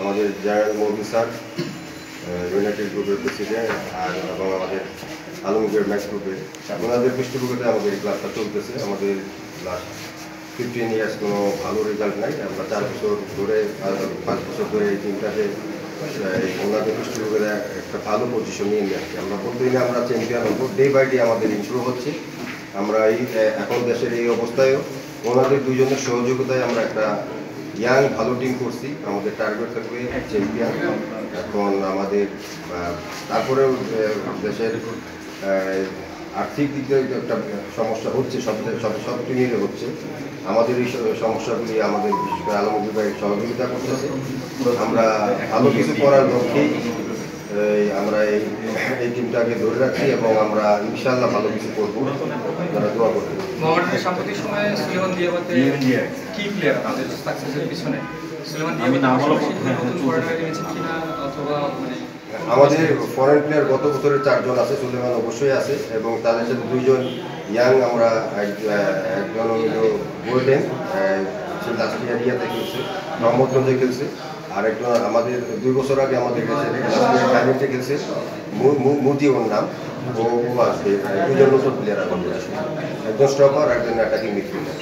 আমাদের general Mobin sir, United গ্রুপের president এবং আমাদের আলমগীর ম্যাক্স গ্রুপের ওনাদের পৃষ্ঠপোষকতায় আমাদের এই ক্লাবটা চলতেছে। আমাদের লাস্ট 15 ইয়ার্স কোনো ভালো রেজাল্ট নাই। আমরা 4 বছর ধরে 5 বছর ধরে এই টিমটাকে ওনাদের পৃষ্ঠপোষকতায় একটা ভালো পজিশন নিয়ে আসছি। আমরা প্রতিদিনে আমরা চ্যাম্পিয়ন হবো, ডে বাই ডে আমাদের ইমপ্রুভ হচ্ছে। আমরা এই এখন দেশের এই অবস্থায়ও ওনাদের দুজনের সহযোগিতায় আমরা একটা ইয়াং ভালো টিম করছি। আমাদের টার্গেট থাকবে চ্যাম্পিয়ন। এখন আমাদের তারপরেও দেশের আর্থিক দিক থেকে একটা সমস্যা হচ্ছে, সব টিমের হচ্ছে। আমাদের এই সমস্যাগুলি আমাদের বিশেষ করে আলমগীর ভাই সহযোগিতা করতেছে। আমরা ভালো কিছু করার লক্ষ্যেই আমরা এই টিমটাকে ধরে রাখছি এবং আমরা ইনশাআল্লাহ ভালো কিছু করবো। যারা দোয়া করবেন। সাম্প্রতিক সময়ে সুলেমান দিয়াবাতে কি প্লেয়ার আমাদের সাকসেসের পিছনে সুলেমান কিনা অথবা আমাদের ফরেন প্লেয়ার গত বছরের 4 জন আছে, সুলেমান অবশ্যই আছে এবং তাদের সাথে 2 জন ইয়াং। আমরা একজন হলো গোল্ডেন, সে লাস্ট ইয়ারিয়াতে খেলছে, মোহাম্মদগঞ্জে খেলছে। আর একজন আমাদের 2 বছর আগে আমাদের কাছে খেলছে, মুজি ওর নাম, ও আসবে। 2 জন নতুন প্লেয়ার আমাদের আছে, একজন স্টপার, একজন অ্যাটাকিং মিডফিল্ডার।